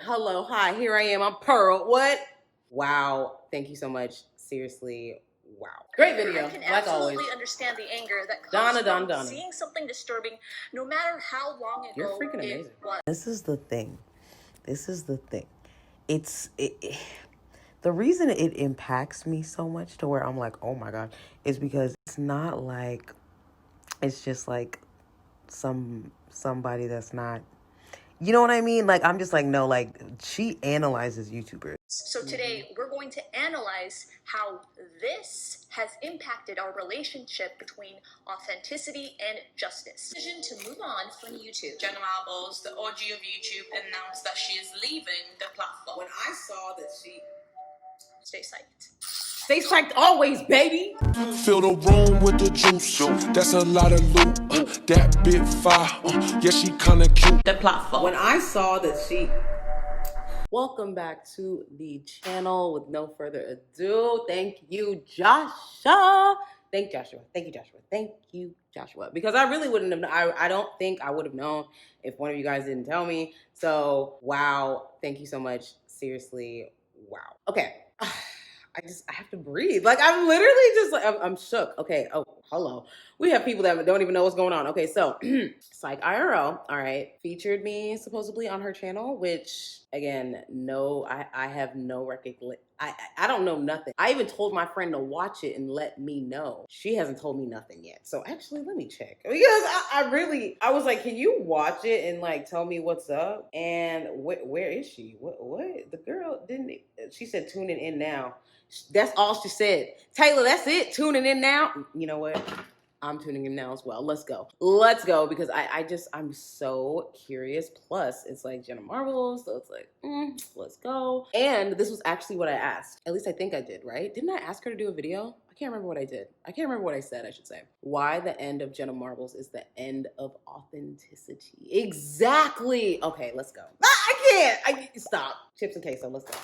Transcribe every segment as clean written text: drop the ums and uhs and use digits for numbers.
Hello, hi, here I am. I'm Pearl. What? Wow. Thank you so much. Seriously, wow. Great video, I can like always. absolutely understand the anger that comes Donna. seeing something disturbing, no matter how long ago You're freaking amazing. it was. This is the thing. The reason it impacts me so much to where I'm like, oh my God, is because it's not like, it's just like somebody that's not, you know what I mean? Like, I'm just like, no, like, she analyzes YouTubers. So today we're going to analyze how this has impacted our relationship between authenticity and justice. Decision to move on from YouTube. Jenna Marbles, the OG of YouTube, announced that she is leaving the platform. When I saw that she... Stay psyched. Stay psyched always, baby. Fill the room with the juice. That's a lot of loot. That bit fire. Yeah, she kinda cute. The platform. When I saw that she... Welcome back to the channel. With no further ado, thank you, Joshua. Thank you, Joshua. Because I really wouldn't have, I don't think I would have known if one of you guys didn't tell me. So, wow. Thank you so much. Seriously, wow. Okay. I have to breathe. Like, I'm literally just like, I'm shook. Okay. Oh, hello. We have people that don't even know what's going on. Okay. So PSYCH IRL, all right, featured me supposedly on her channel, which again, no, I have no recognition. I don't know nothing. I even told my friend to watch it and let me know. She hasn't told me nothing yet. So actually, let me check. Because I was like, can you watch it and like tell me what's up? And where is she? What? The girl didn't, she said tuning in now. That's all she said. Taylor, that's it. Tuning in now. You know what? I'm tuning in now as well. Let's go. Let's go, because I'm so curious. Plus, it's like Jenna Marbles, so it's like, let's go. And this was actually what I asked. At least I think I did, right? Didn't I ask her to do a video? I can't remember what I did. I can't remember what I said, I should say. Why the end of Jenna Marbles is the end of authenticity. Exactly. Okay, let's go. I can't. Stop. Chips and queso, let's go.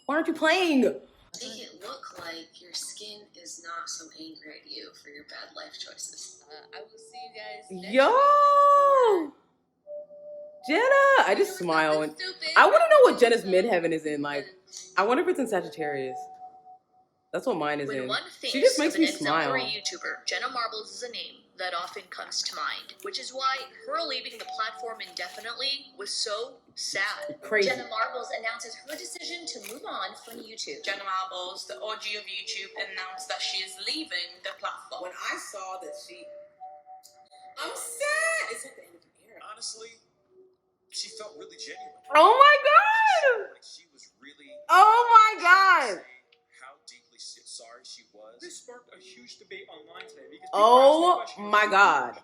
Why aren't you playing? Make it look like your skin is not so angry at you for your bad life choices. I will see you guys next week. Jenna! I just smile. And I want to know what Jenna's midheaven is in. Like, I wonder if it's in Sagittarius. That's what mine is in. She just makes me smile. YouTuber, Jenna Marbles is a name that often comes to mind, which is why her leaving the platform indefinitely was so sad. Crazy. Jenna Marbles announces her decision to move on from YouTube. Jenna Marbles, the OG of YouTube, announced that she is leaving the platform. When I saw that she... I'm sad! It's at the end of the era. Honestly, she felt really genuine. Oh my God! She was really... Oh my God! How deeply sorry she was. This sparked a huge debate online today because oh my God.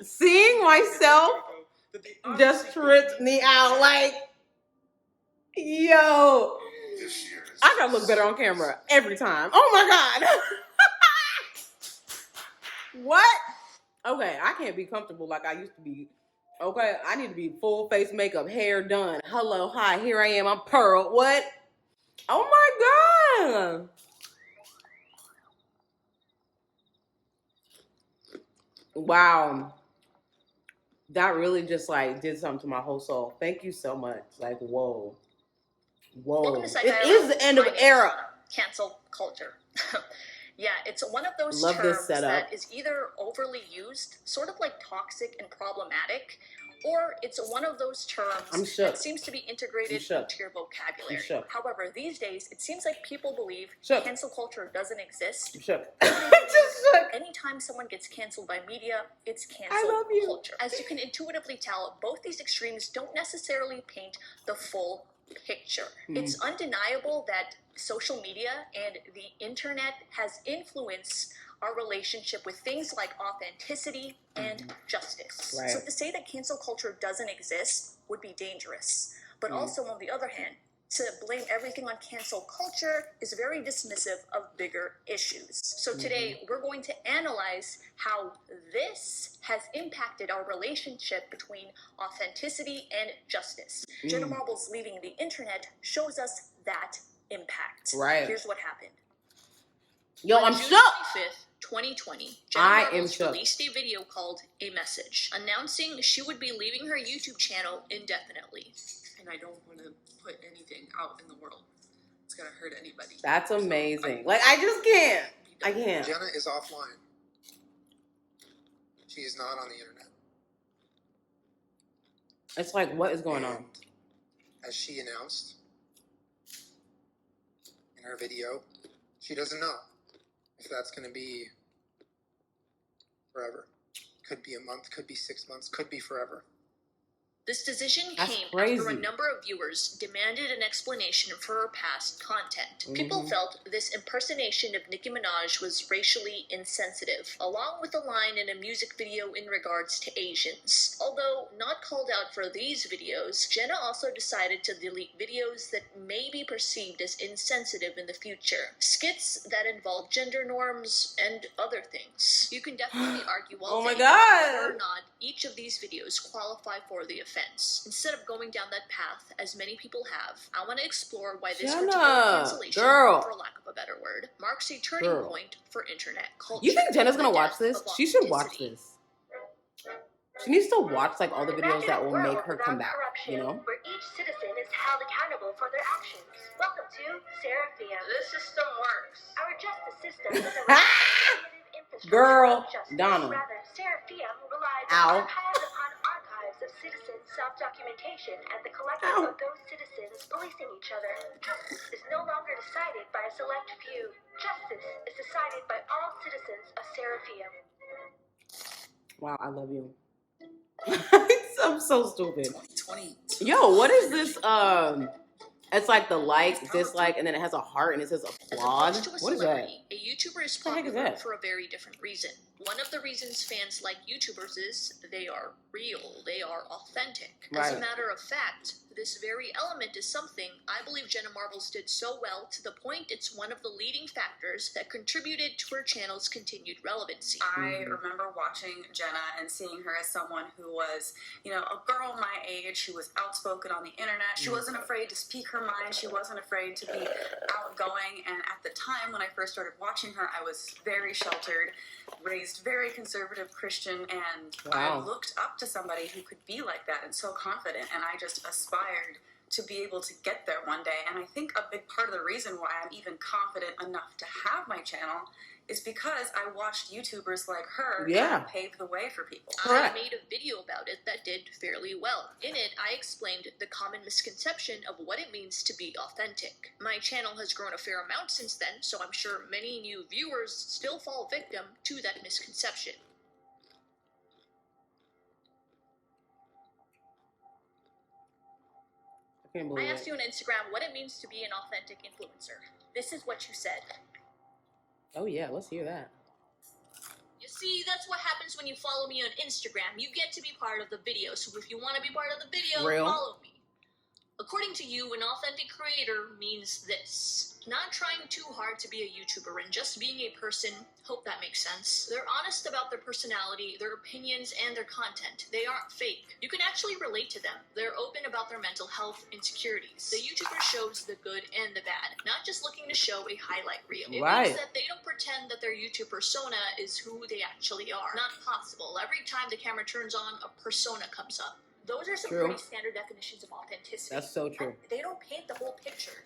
Seeing myself just tripped me out. Like, yo. I gotta look better on camera every time. Oh my God. What? Okay, I can't be comfortable like I used to be. Okay, I need to be full face makeup, hair done. Hello, hi, here I am. I'm Pearl. What? Oh my God. Wow. That really just like did something to my whole soul. Thank you so much. Like, whoa. Whoa. It is the end of an era. Cancel culture. Yeah, it's one of those terms that is either overly used, sort of like toxic and problematic, or it's one of those terms that seems to be integrated into your vocabulary. However, these days, it seems like people believe cancel culture doesn't exist. Anytime someone gets canceled by media, it's cancel culture. As you can intuitively tell, both these extremes don't necessarily paint the full picture. It's undeniable that social media and the internet has influenced our relationship with things like authenticity and justice. So to say that cancel culture doesn't exist would be dangerous. But also, on the other hand, to blame everything on cancel culture is very dismissive of bigger issues. So today, we're going to analyze how this has impacted our relationship between authenticity and justice. Jenna Marbles leaving the internet shows us that impact. Here's what happened. Yo, I'm June shook. 25th, 2020, Jenna Marbles released a video called A Message, announcing she would be leaving her YouTube channel indefinitely. And I don't want to put anything out in the world. It's gonna hurt anybody. That's amazing. Like, I just can't. I can't. Jenna is offline. She is not on the internet. It's like, what is going on? As she announced in her video, she doesn't know if that's going to be forever. Could be a month, could be 6 months, could be forever. This decision That's came crazy. after a number of viewers demanded an explanation for her past content. People felt this impersonation of Nicki Minaj was racially insensitive, along with a line in a music video in regards to Asians. Although not called out for these videos, Jenna also decided to delete videos that may be perceived as insensitive in the future. Skits that involve gender norms and other things. You can definitely argue all day whether or not each of these videos qualify for the offense. Instead of going down that path, as many people have, I want to explore why this particular cancellation, for lack of a better word, marks a turning point for internet culture. You think Jenna's gonna watch this? She should watch this. She needs to watch like all the videos that will make her come back, you know? Where each citizen is held accountable for their actions. Welcome to Seraphim. The system works. Our justice system is a representative infrastructure Girl, of justice. Donna. Rather, Seraphim relies Ow. on archives of citizen self-documentation and the collective of those citizens policing each other. Justice is no longer decided by a select few. Justice is decided by all citizens of Seraphim. Wow, I love you. I'm so stupid. 2020. Yo, what is this? It's like the like, dislike, and then it has a heart and it says applaud. What is that? A YouTuber is popular for a very different reason. One of the reasons fans like YouTubers is they are real, they are authentic. As a matter of fact, this very element is something I believe Jenna Marbles did so well to the point it's one of the leading factors that contributed to her channel's continued relevancy. I remember watching Jenna and seeing her as someone who was, you know, a girl my age who was outspoken on the internet. She wasn't afraid to speak her mind. She wasn't afraid to be outgoing. And at the time when I first started watching her, I was very sheltered, raised very conservative Christian, and I looked up to somebody who could be like that and so confident, and I just aspired to be able to get there one day. And I think a big part of the reason why I'm even confident enough to have my channel is because I watched YouTubers like her kind of pave the way for people. I made a video about it that did fairly well. In it, I explained the common misconception of what it means to be authentic. My channel has grown a fair amount since then, so I'm sure many new viewers still fall victim to that misconception. I asked you on Instagram what it means to be an authentic influencer. This is what you said. Oh yeah, let's hear that. You see, that's what happens when you follow me on Instagram. You get to be part of the video, so if you want to be part of the video, follow me. According to you, an authentic creator means this. Not trying too hard to be a YouTuber and just being a person. Hope that makes sense. They're honest about their personality, their opinions, and their content. They aren't fake. You can actually relate to them. They're open about their mental health insecurities. The YouTuber shows the good and the bad, not just looking to show a highlight reel. It means that they don't pretend that their YouTube persona is who they actually are. Not possible. Every time the camera turns on, a persona comes up. Those are some pretty standard definitions of authenticity. That's so true. And they don't paint the whole picture.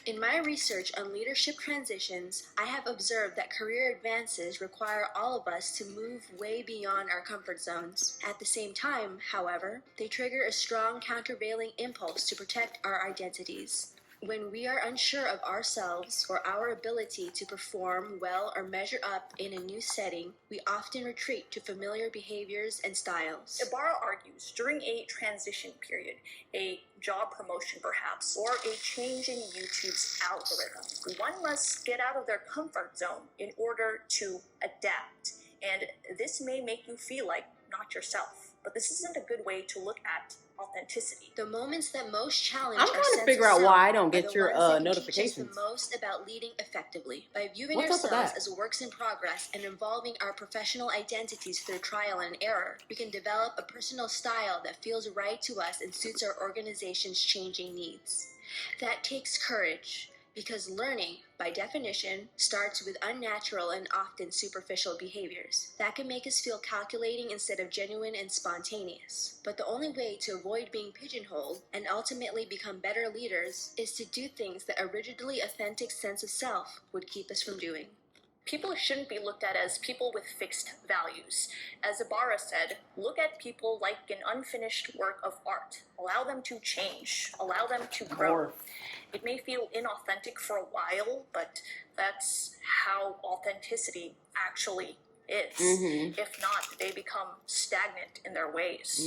In my research on leadership transitions, I have observed that career advances require all of us to move way beyond our comfort zones. At the same time, however, they trigger a strong countervailing impulse to protect our identities. When we are unsure of ourselves or our ability to perform well or measure up in a new setting, we often retreat to familiar behaviors and styles. Ibarra argues during a transition period, a job promotion perhaps, or a change in YouTube's algorithm, one must get out of their comfort zone in order to adapt. And this may make you feel like not yourself, but this isn't a good way to look at authenticity. The moments that most challenge I'm trying to figure out why I don't get your notifications. The most about leading effectively by viewing ourselves as works in progress and involving our professional identities through trial and error. We can develop a personal style that feels right to us and suits our organization's changing needs. That takes courage. Because learning, by definition, starts with unnatural and often superficial behaviors that can make us feel calculating instead of genuine and spontaneous. But the only way to avoid being pigeonholed and ultimately become better leaders is to do things that a rigidly authentic sense of self would keep us from doing. People shouldn't be looked at as people with fixed values. As Ibarra said, look at people like an unfinished work of art. Allow them to change. Allow them to grow. It may feel inauthentic for a while, but that's how authenticity actually is. If not, they become stagnant in their ways.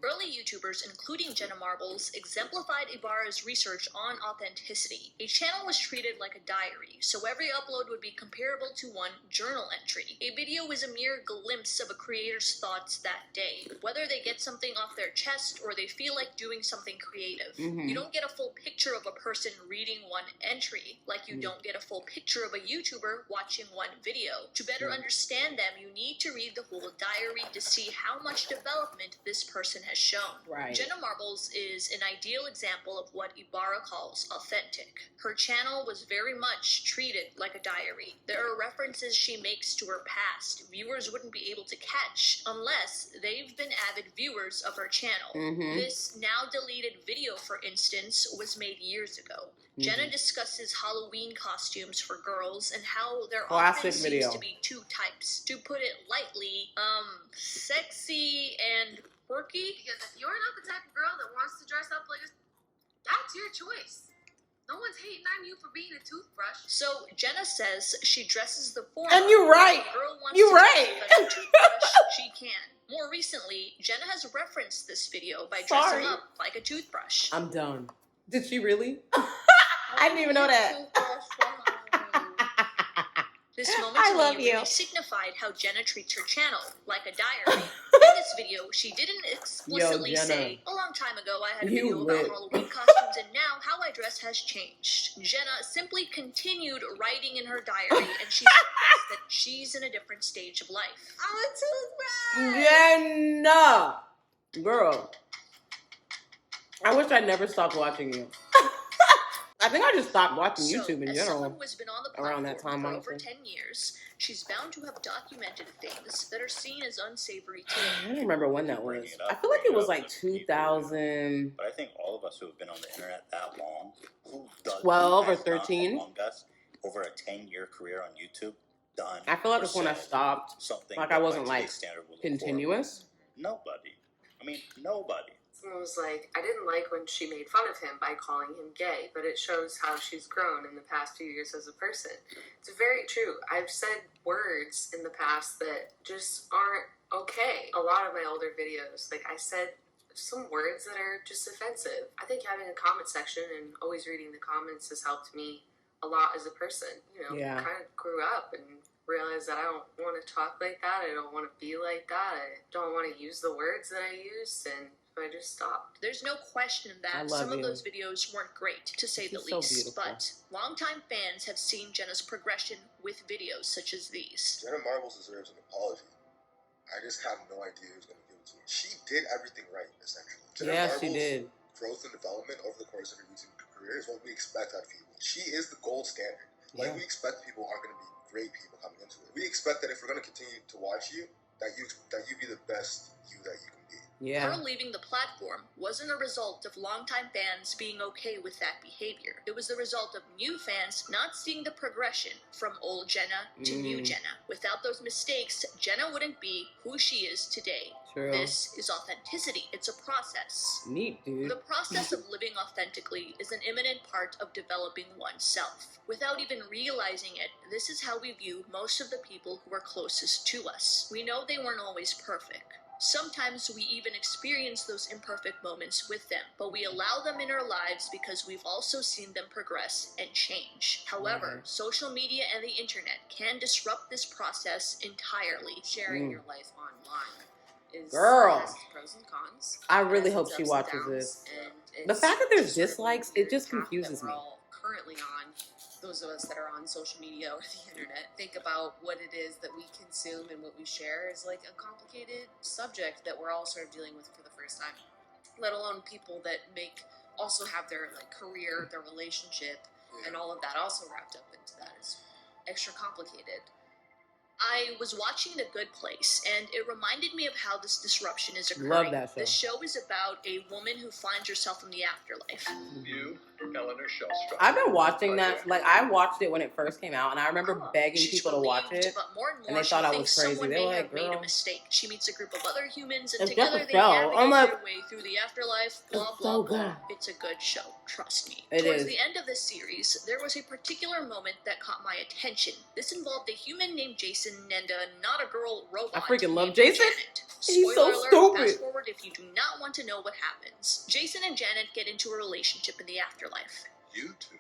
Early YouTubers, including Jenna Marbles, exemplified Ibarra's research on authenticity. A channel was treated like a diary, so every upload would be comparable to one journal entry. A video is a mere glimpse of a creator's thoughts that day, whether they get something off their chest or they feel like doing something creative. You don't get a full picture of a person reading one entry, like you don't get a full picture of a YouTuber watching one video. To better understand them, you need to read the whole diary to see how much development this person has shown. Jenna Marbles is an ideal example of what Ibarra calls authentic. Her channel was very much treated like a diary. There are references she makes to her past viewers wouldn't be able to catch unless they've been avid viewers of her channel. This now deleted video, for instance, was made years ago. Jenna discusses Halloween costumes for girls and how there often seems to be two types. To put it lightly, sexy and quirky. Because if you're not the type of girl that wants to dress up like a... that's your choice. No one's hating on you for being a toothbrush. So Jenna says she dresses the former. And you're right. If a girl wants You're to right. dress like a toothbrush, she can. More recently, Jenna has referenced this video by dressing up like a toothbrush. I'm done. Did she really? I didn't even know that. This moment to me really signified how Jenna treats her channel, like a diary. In this video, she didn't explicitly say, a long time ago I had a video about Halloween costumes and now how I dress has changed. Jenna simply continued writing in her diary and she expressed that she's in a different stage of life. I'm a toothbrush! Jenna! Girl. I wish I never stopped watching you. I think I just stopped watching YouTube in general someone who's been on the around that time. For over 10 years, she's bound to have documented things that are seen as unsavory today. I don't remember when that was. I feel like it was like 2000. But I think all of us who have been on the internet that long, who does 12 or 13? Among us, over a 10-year career on YouTube, done. I feel like that's when I stopped. Something like I wasn't like continuous. Nobody. I mean, nobody. Someone was like, I didn't like when she made fun of him by calling him gay, but it shows how she's grown in the past few years as a person. It's very true. I've said words in the past that just aren't okay. A lot of my older videos, like I said some words that are just offensive. I think having a comment section and always reading the comments has helped me a lot as a person. You know, kind of grew up and realized that I don't want to talk like that. I don't want to be like that. I don't want to use the words that I used, and I just stopped. There's no question that some of those videos weren't great, to say the least, but longtime fans have seen Jenna's progression with videos such as these. Jenna Marbles deserves an apology. I just have no idea who's going to give it to her. She did everything right, essentially. Jenna Marbles' she did. Growth and development over the course of her YouTube career is what we expect out of people. She is the gold standard. Like, we expect people aren't going to be great people coming into it. We expect that if we're going to continue to watch you, that you be the best you that you can be. Her leaving the platform wasn't a result of longtime fans being okay with that behavior. It was the result of new fans not seeing the progression from old Jenna to new Jenna. Without those mistakes, Jenna wouldn't be who she is today. This is authenticity. It's a process. Neat, dude. The process of living authentically is an imminent part of developing oneself. Without even realizing it, this is how we view most of the people who are closest to us. We know they weren't always perfect. Sometimes we even experience those imperfect moments with them, but we allow them in our lives because we've also seen them progress and change. However, social media and the internet can disrupt this process entirely. Sharing your life online is has pros and cons. I really hope she watches this. The fact that there's dislikes, it just confuses me. We're all currently on. Those of us that are on social media or the internet think about what it is that we consume and what we share is like a complicated subject that we're all sort of dealing with for the first time, let alone people that also have their like career, their relationship, And all of that also wrapped up into that is extra complicated. I was watching The Good Place, and it reminded me of how this disruption is occurring. Love that show. The show is about a woman who finds herself in the afterlife. You, Eleanor Shellstrop. I've been watching that. Like, I watched it when it first came out, and I remember begging people to watch it, but more and and they thought I was crazy. Someone They may were like, have made a girl. mistake. She meets a group of other humans, and It's together just a they show. navigate I'm like, their way through the afterlife. Blah, it's blah, so blah. good. It's a good show. Trust me. It Towards is. the end of this series, there was a particular moment that caught my attention. This involved a human named Jason and not a girl robot. I freaking love named Jason. Janet. He's Spoiler so alert, stupid. fast forward if you do not want to know what happens. Jason and Janet get into a relationship in the afterlife. You two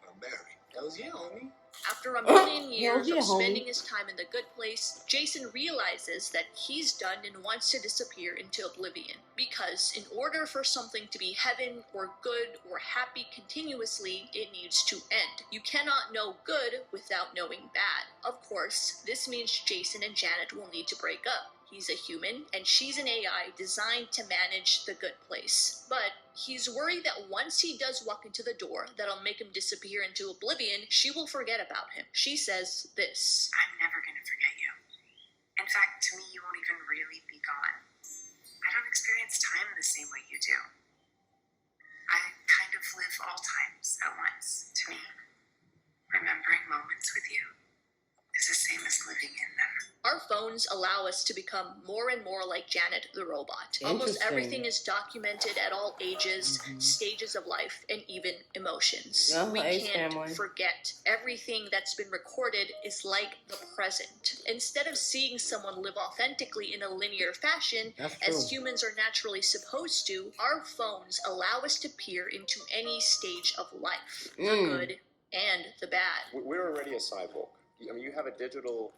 are married. Hells yeah, homie. After a million years yeah, of homie. spending his time in the good place, Jason realizes that he's done and wants to disappear into oblivion. Because in order for something to be heaven or good or happy continuously, it needs to end. You cannot know good without knowing bad. Of course, this means Jason and Janet will need to break up. He's a human, and she's an AI designed to manage the good place. But he's worried that once he does walk into the door that'll make him disappear into oblivion, she will forget about him. She says this: I'm never gonna forget you. In fact, to me, you won't even really be gone. I don't experience time the same way you do. I kind of live all times at once. To me, remembering moments with you is the same as living in them. Our phones allow us to become more and more like Janet the robot. Almost everything is documented at all ages, stages of life, and even emotions. We can't forget. Everything that's been recorded is like the present. Instead of seeing someone live authentically in a linear fashion, as humans are naturally supposed to, our phones allow us to peer into any stage of life, the good and the bad. We're already a cyborg. I mean, you have a digital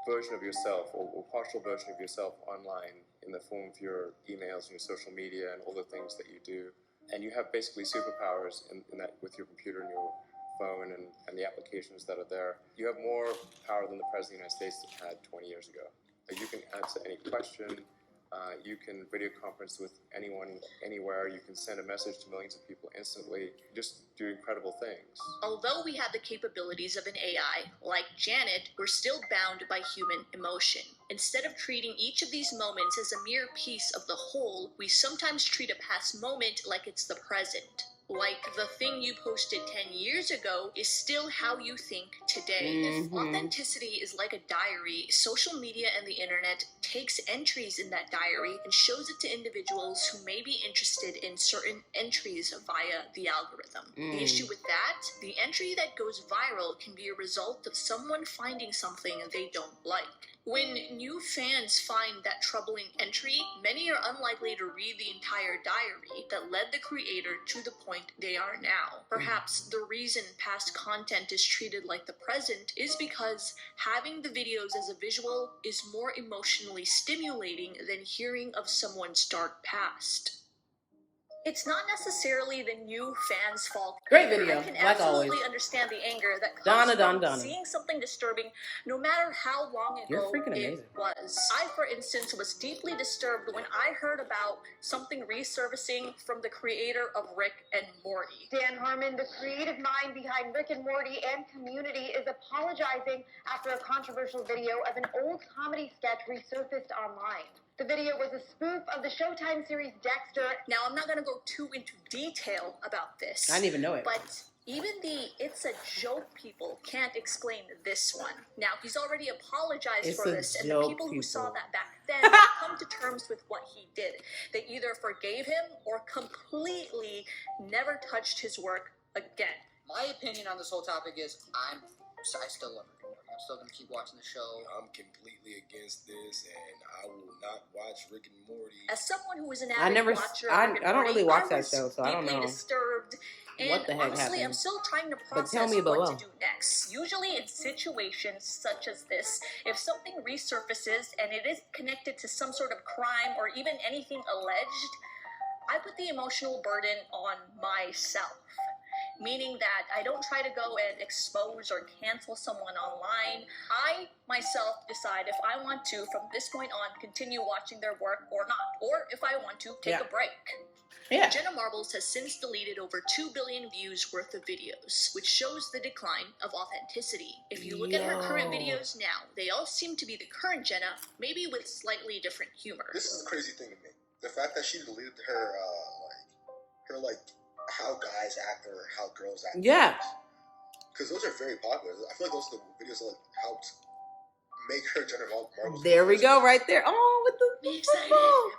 version of yourself or partial version of yourself online in the form of your emails and your social media and all the things that you do. And you have basically superpowers in that with your computer and your phone and the applications that are there. You have more power than the President of the United States had 20 years ago. You can answer any question. You can video conference with anyone, anywhere. You can send a message to millions of people instantly. Just do incredible things. Although we have the capabilities of an AI, like Janet, we're still bound by human emotion. Instead of treating each of these moments as a mere piece of the whole, we sometimes treat a past moment like it's the present. Like the thing you posted 10 years ago is still how you think today. If authenticity is like a diary, social media and the internet takes entries in that diary and shows it to individuals who may be interested in certain entries via the algorithm. The issue with that, the entry that goes viral can be a result of someone finding something they don't like. When new fans find that troubling entry, many are unlikely to read the entire diary that led the creator to the point they are now. Perhaps the reason past content is treated like the present is because having the videos as a visual is more emotionally stimulating than hearing of someone's dark past. It's not necessarily the new fans' fault. Great video, I can like absolutely always. understand the anger that comes Donna. from seeing something disturbing, no matter how long ago You're freaking it amazing. was. I, for instance, was deeply disturbed when I heard about something resurfacing from the creator of Rick and Morty. Dan Harmon, the creative mind behind Rick and Morty and Community, is apologizing after a controversial video of an old comedy sketch resurfaced online. The video was a spoof of the Showtime series Dexter. Now, I'm not going to go too into detail about this. I didn't even know it. But even the it's a joke people can't explain this one. Now, he's already apologized for this, and the people who saw that back then come to terms with what he did. They either forgave him or completely never touched his work again. My opinion on this whole topic is I still love Rick and Morty. I'm still going to keep watching the show. I'm completely against this, and I will not watch Rick and Morty. As someone who is an avid watcher of Rick and I don't really Morty, watch that show, so I don't know. Disturbed. And what the heck honestly, happened? I'm still trying to But process tell me below. what to do next. Usually in situations such as this, if something resurfaces and it is connected to some sort of crime or even anything alleged, I put the emotional burden on myself. Meaning that I don't try to go and expose or cancel someone online. I, myself, decide if I want to, from this point on, continue watching their work or not. Or if I want to, take a break. Yeah. Jenna Marbles has since deleted over 2 billion views worth of videos, which shows the decline of authenticity. If you look at her current videos now, they all seem to be the current Jenna, maybe with slightly different humor. This is the crazy thing to me. The fact that she deleted her, how guys act or how girls act. Yeah. Because those are very popular. I feel like those are the videos that like helped make her Jenna Marbles. There we go, right there. Oh, with the Be excited. Happy morning.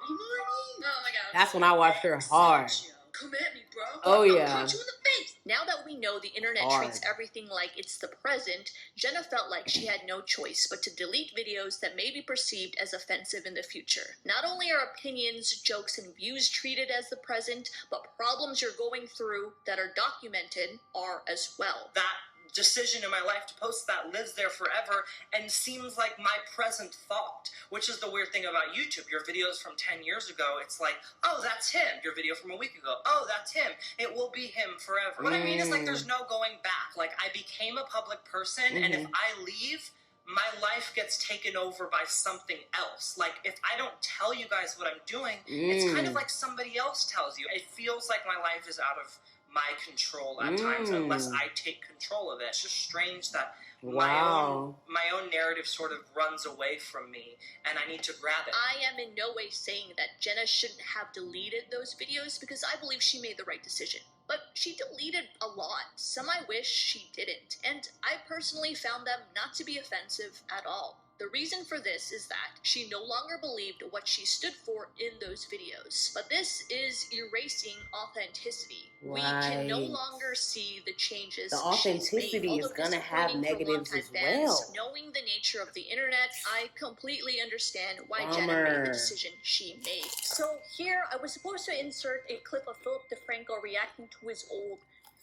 Oh my god. That's when I watched her hard. Come at me, bro. Oh yeah. I'll punch you in the face. Now that we know the internet treats everything like it's the present, Jenna felt like she had no choice but to delete videos that may be perceived as offensive in the future. Not only are opinions, jokes, and views treated as the present, but problems you're going through that are documented are as well. That decision in my life to post that lives there forever and seems like my present thought, which is the weird thing about YouTube. Your videos from 10 years ago, it's like, oh, that's him. Your video from a week ago, oh, that's him. It will be him forever. What I mean is, like, there's no going back. Like, I became a public person, and if I leave, my life gets taken over by something else. Like, if I don't tell you guys what I'm doing, it's kind of like somebody else tells you. It feels like my life is out of my control at times, unless I take control of it. It's just strange that my own narrative sort of runs away from me, and I need to grab it. I am in no way saying that Jenna shouldn't have deleted those videos, because I believe she made the right decision. But she deleted a lot. Some I wish she didn't, and I personally found them not to be offensive at all. The reason for this is that she no longer believed what she stood for in those videos. But this is erasing authenticity. We can no longer see the changes. The authenticity is going to have negatives as well. Knowing the nature of the internet, I completely understand why Jenna made the decision she made. So here, I was supposed to insert a clip of Philip DeFranco reacting to his old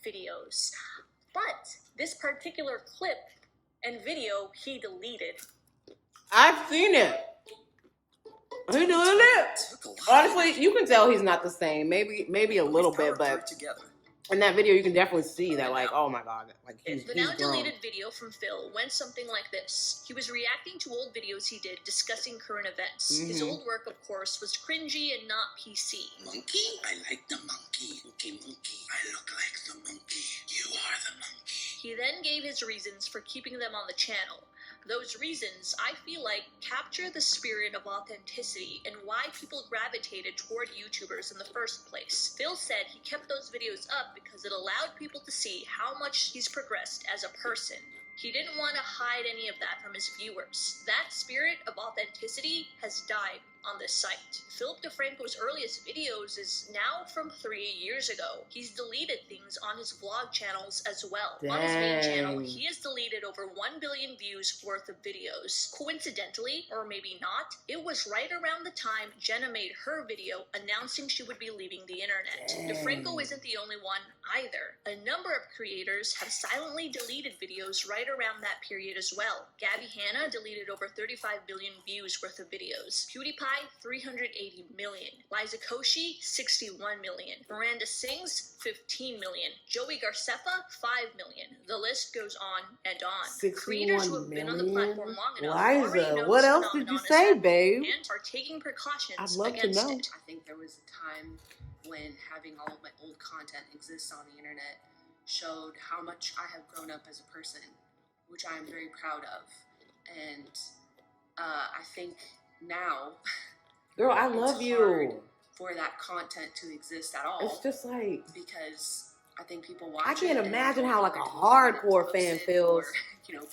videos. But this particular clip and video he deleted. I've seen it. He doing it. Honestly, you can tell he's not the same. Maybe a little bit, but in that video, you can definitely see that, like, oh my god, like he's The now deleted video from Phil went something like this. He was reacting to old videos he did discussing current events. His old work, of course, was cringy and not PC. Monkey? I like the monkey. Okay, monkey. I look like the monkey. You are the monkey. He then gave his reasons for keeping them on the channel. Those reasons, I feel like, capture the spirit of authenticity and why people gravitated toward YouTubers in the first place. Phil said he kept those videos up because it allowed people to see how much he's progressed as a person. He didn't want to hide any of that from his viewers. That spirit of authenticity has died on this site. Philip DeFranco's earliest videos is now from 3 years ago. He's deleted things on his vlog channels as well. Dang. On his main channel, he has deleted over 1 billion views worth of videos. Coincidentally, or maybe not, it was right around the time Jenna made her video announcing she would be leaving the internet. Dang. DeFranco isn't the only one either. A number of creators have silently deleted videos right around that period as well. Gabby Hanna deleted over 35 billion views worth of videos. PewDiePie, 380 million. Liza Koshy, 61 million. Miranda Sings, 15 million. Joey Garcefa, 5 million. The list goes on and on. 61 Creators who have been on the platform long enough Liza, what else did you say, babe? And are taking precautions I'd love against to know. it. I think there was a time when having all of my old content exist on the internet showed how much I have grown up as a person, which I am very proud of. And I think now, girl, I love you. For that content to exist at all. It's just like, because I think people watch. I can't imagine how like a hardcore fan feels.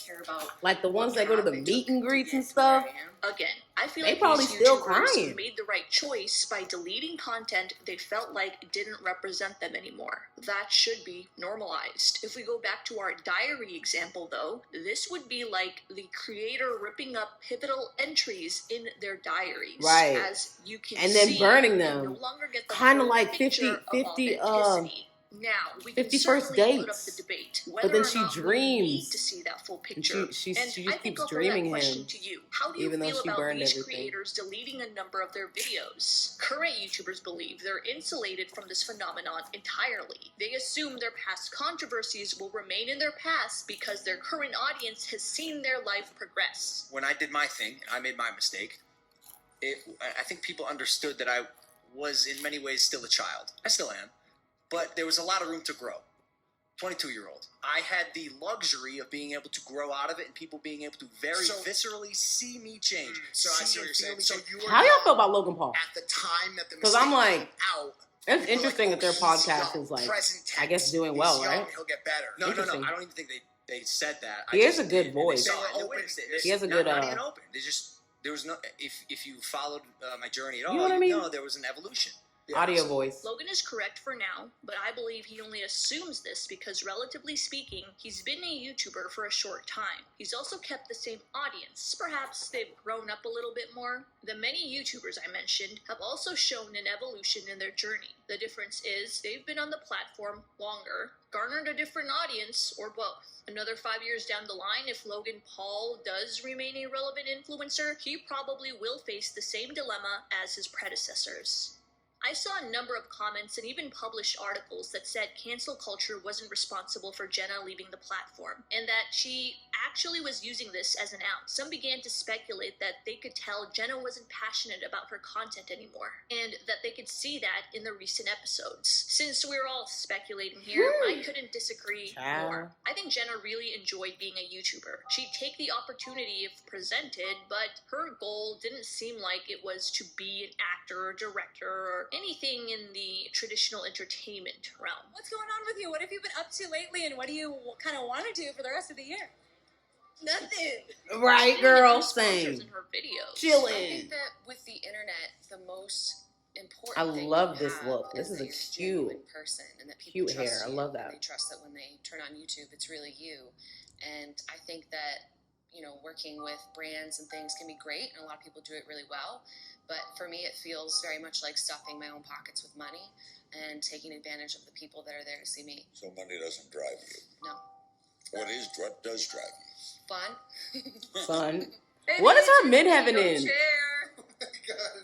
Care about like the ones that go to the meet and greets and stuff. Again, I feel they like probably these still YouTubers crying. made the right choice by deleting content they felt like didn't represent them anymore. That should be normalized. If we go back to our diary example, though, this would be like the creator ripping up pivotal entries in their diaries. Right. As you can and see, then burning them. no longer get the kind of full like picture 50 of now, we can 50 certainly first put up dates. the debate But then whether she or not we dreams. need to see that full picture. And she just I think keeps I'll throw dreaming that question him, to you. How do you even though feel she about burned these everything. creators deleting a number of their videos? Current YouTubers believe they're insulated from this phenomenon entirely. They assume their past controversies will remain in their past because their current audience has seen their life progress. When I did my thing, I made my mistake. I think people understood that I was in many ways still a child. I still am. But there was a lot of room to grow. 22-year-old. I had the luxury of being able to grow out of it and people being able to viscerally see me change. So I see what you're saying. So you were How y'all feel about Logan Paul? at the time that the Because mistake I'm like, came out. it's you were interesting like, that their he's podcast young, is like, present tense. I guess doing He's well, young, right? He'll get better. No. Interesting. I don't even think they said that. He has a good voice. He has a good, Not even open. There was no. If you followed my journey at all, You know what I mean? know there was an evolution. Audio voice. Logan is correct for now, but I believe he only assumes this because, relatively speaking, he's been a YouTuber for a short time. He's also kept the same audience. Perhaps they've grown up a little bit more. The many YouTubers I mentioned have also shown an evolution in their journey. The difference is they've been on the platform longer, garnered a different audience, or both. Another 5 years down the line, if Logan Paul does remain a relevant influencer, he probably will face the same dilemma as his predecessors. I saw a number of comments and even published articles that said cancel culture wasn't responsible for Jenna leaving the platform, and that she actually was using this as an out. Some began to speculate that they could tell Jenna wasn't passionate about her content anymore, and that they could see that in the recent episodes. Since we're all speculating here, I couldn't disagree more. I think Jenna really enjoyed being a YouTuber. She'd take the opportunity if presented, but her goal didn't seem like it was to be an actor or director or anything in the traditional entertainment realm. What's going on with you? What have you been up to lately, and what do you kind of want to do for the rest of the year? Nothing. Right, girl, same. In her videos. Chilling. I think that with the internet, the most important I thing love you this have look. This is a genuine person, and that people cute trust hair. I you, love that. They trust that when they turn on YouTube, it's really you. And I think that, you know, working with brands and things can be great, and a lot of people do it really well. But for me, it feels very much like stuffing my own pockets with money and taking advantage of the people that are there to see me. So money doesn't drive you? No. What does drive you? Fun. Fun. What is her midheaven in?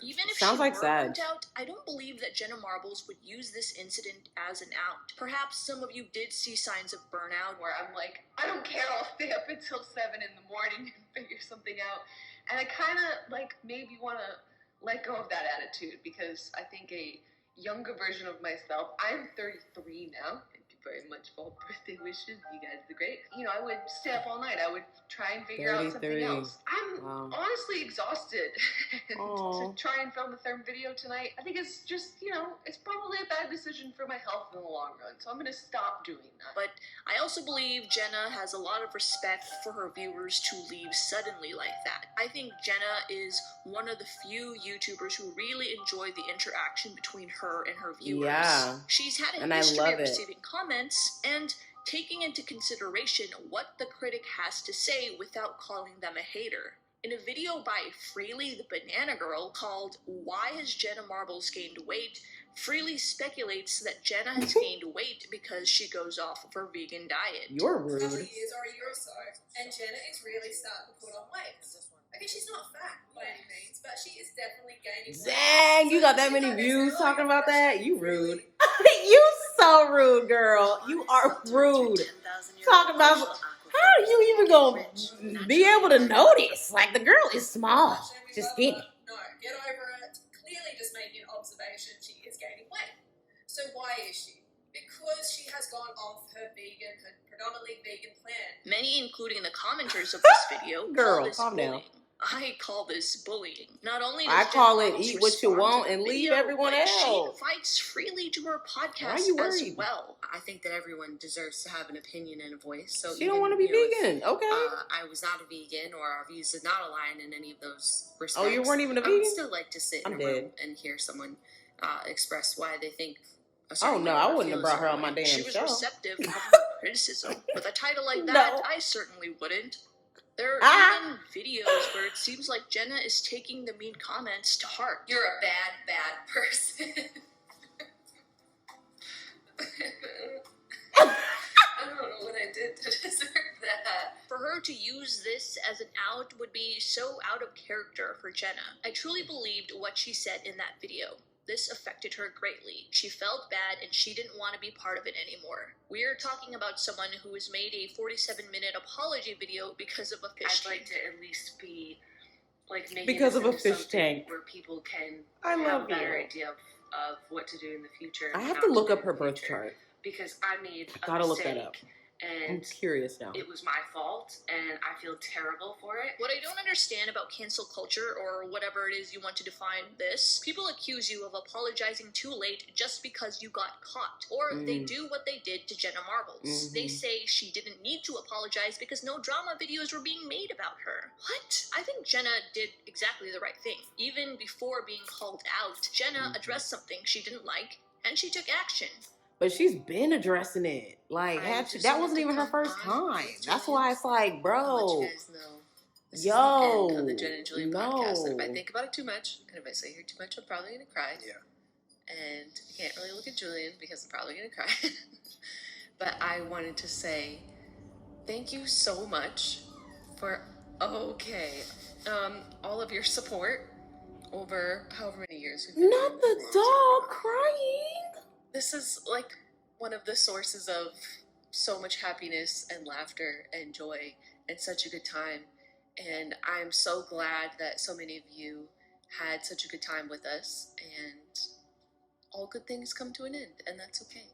Even if Sounds she like were Sag. burnt out, I don't believe that Jenna Marbles would use this incident as an out. Perhaps some of you did see signs of burnout, where I'm like, I don't care, I'll stay up until 7 in the morning and figure something out. And I kind of like maybe want to let go of that attitude, because I think a younger version of myself, I'm 33 now. Thank you very much for all birthday wishes. You guys are great. You know, I would stay up all night. I would try and figure out something else. I'm honestly exhausted. And to try and film the third video tonight, I think it's just, you know, it's probably a bad decision for my health in the long run. So I'm going to stop doing that. but I also believe Jenna has a lot of respect for her viewers to leave suddenly like that. I think Jenna is one of the few YouTubers who really enjoy the interaction between her and her viewers. Yeah. She's had a And I history love of it. receiving comments and taking into consideration what the critic has to say without calling them a hater. In a video by Freely the Banana Girl called "Why Has Jenna Marbles Gained Weight?", Freely speculates that Jenna has gained weight because she goes off of her vegan diet. You're rude. Couple of years or a year or so, and Jenna is really starting to put on weight. Okay, she's not fat by any means, but she is definitely gaining weight. Dang, you got that many views talking about that? You rude. You so rude, girl. You are rude. Talking about, how are you even gonna be able to notice? Like, the girl is small. Just skinny. No, get over it. Clearly just making an observation, she is gaining weight. So why is she? Because she has gone off her predominantly vegan plan. Many, including the commenters of this video, Girl, call this calm down. bullying. I call this bullying. Not only I does call Jenna it Marbles eat what you respond want to the and leave video, everyone but she else. invites freely to her Why are podcast you as worried? well. I think that everyone deserves to have an opinion and a voice. So She don't want to be vegan. Okay. I was not a vegan, or our views did not align in any of those respects. Oh, you weren't even a I would vegan? still like to sit I'm in a room dead. and hear someone express why they think a Oh, certain no, way I or wouldn't have feel a brought her certain on my way. damn She was show. receptive of her criticism. With a title like that, No. I certainly wouldn't. There are even videos where it seems like Jenna is taking the mean comments to heart. You're a bad person. I don't know what I did to deserve that. For her to use this as an out would be so out of character for Jenna. I truly believed what she said in that video. This affected her greatly. She felt bad and she didn't want to be part of it anymore. We're talking about someone who has made a 47-minute apology video because of a fish I'd tank. like to at least be like making Because this of a into fish something tank. where people can I have love a better you. idea of what to do in the future. I have to look up her birth chart. Because I made a Gotta mistake. Look that up. And I'm curious now. It was my fault, and I feel terrible for it. What I don't understand about cancel culture, or whatever it is you want to define this, people accuse you of apologizing too late just because you got caught. Or they do what they did to Jenna Marbles. They say she didn't need to apologize because no drama videos were being made about her. What? I think Jenna did exactly the right thing. Even before being called out, Jenna addressed something she didn't like, and she took action. But she's been addressing it. Like, that wasn't even her first time. That's why it's like, bro. You guys know. This Yo. is the end of the Jenna and Julian podcast. And if I think about it too much, and if I say here too much, I'm probably going to cry. Yeah. And I can't really look at Julian because I'm probably going to cry. But I wanted to say thank you so much for, all of your support over however many years we've been Not the dog crying. This is like one of the sources of so much happiness and laughter and joy and such a good time. And I'm so glad that so many of you had such a good time with us, and all good things come to an end, and that's okay.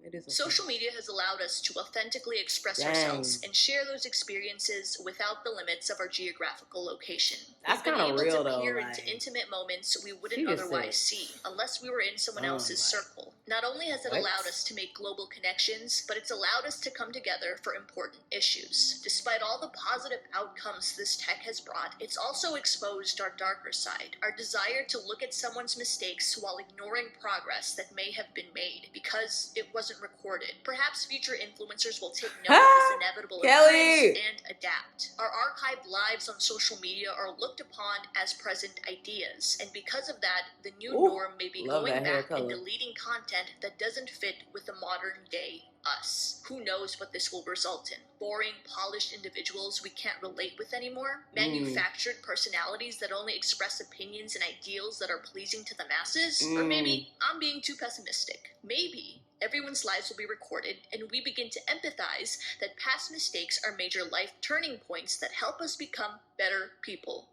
It is okay. Social media has allowed us to authentically express ourselves and share those experiences without the limits of our geographical location. That's We've been kind of able real, to though. peer into intimate moments we wouldn't otherwise see unless we were in someone else's circle. Not only has it allowed us to make global connections, but it's allowed us to come together for important issues. Despite all the positive outcomes this tech has brought, it's also exposed our darker side, our desire to look at someone's mistakes while ignoring progress that may have been made because it wasn't recorded. Perhaps future influencers will take note of this inevitable occurrence and adapt. Our archived lives on social media are looked upon as present ideas, and because of that, the new norm may be going back and deleting content that doesn't fit with the modern day us. Who knows what this will result in? Boring, polished individuals we can't relate with anymore? Manufactured personalities that only express opinions and ideals that are pleasing to the masses? Or maybe I'm being too pessimistic. Maybe everyone's lives will be recorded, and we begin to empathize that past mistakes are major life turning points that help us become better people.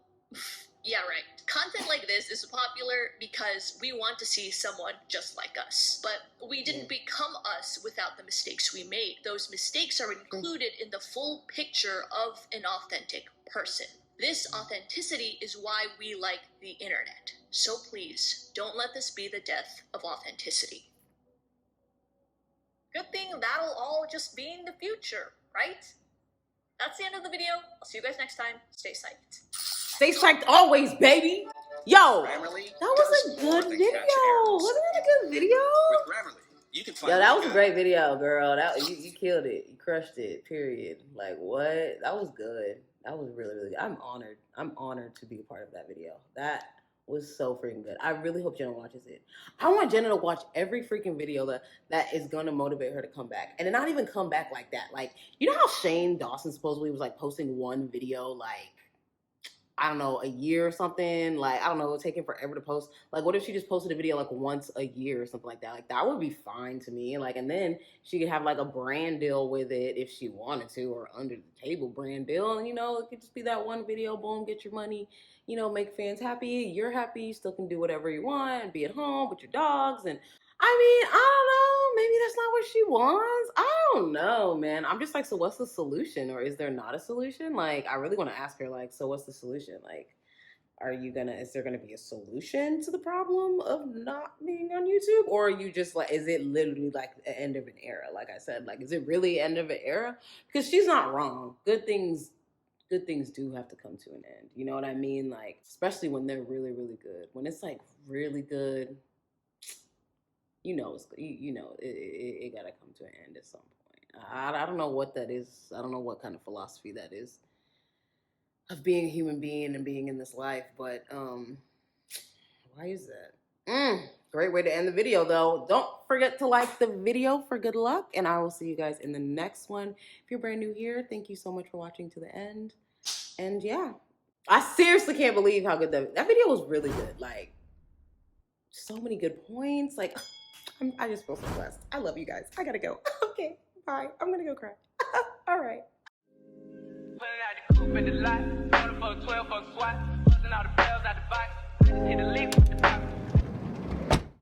Yeah, right. Content like this is popular because we want to see someone just like us. But we didn't become us without the mistakes we made. Those mistakes are included in the full picture of an authentic person. This authenticity is why we like the internet. So please, don't let this be the death of authenticity. Good thing that'll all just be in the future, right? That's the end of the video. I'll see you guys next time. Stay psyched. Stay psyched always, baby. Yo, that was a good video. Wasn't that a good video? Yo, that was a great video, girl. You killed it. You crushed it. Period. Like, what? That was good. That was really, really good. I'm honored. I'm honored to be a part of that video. That was so freaking good. I really hope Jenna watches it. I want Jenna to watch every freaking video that is gonna motivate her to come back, and to not even come back like that. Like, you know how Shane Dawson supposedly was like posting one video like, I don't know, a year or something. Like, I don't know, it would take him forever to post. Like, what if she just posted a video like once a year or something like that? Like, that would be fine to me. Like, and then she could have like a brand deal with it if she wanted to, or under the table brand deal. And, you know, it could just be that one video, boom, get your money, you know, make fans happy. You're happy. You still can do whatever you want and be at home with your dogs. And I mean, I don't know. Maybe that's not what she wants. I don't know, man. I'm just like, so what's the solution? Or is there not a solution? Like, I really want to ask her, like, so what's the solution? Like, is there gonna be a solution to the problem of not being on YouTube? Or are you just like, is it literally like the end of an era? Like I said, like, is it really end of an era? Because she's not wrong. Good things do have to come to an end. You know what I mean? Like, especially when they're really, really good. When it's like really good, you know, it gotta come to an end at some point. I don't know what that is. I don't know what kind of philosophy that is of being a human being and being in this life, but why is that? Great way to end the video, though. Don't forget to like the video for good luck, and I will see you guys in the next one. If you're brand new here, thank you so much for watching to the end. And yeah, I seriously can't believe how good that video was. Really good. Like, so many good points. Like, I just feel so blessed. I love you guys. I gotta go. Okay, bye. I'm gonna go cry. All right. Coupe in the lot, 12 fuck SWAT, busting all the bells out the box, hit the leak with the box.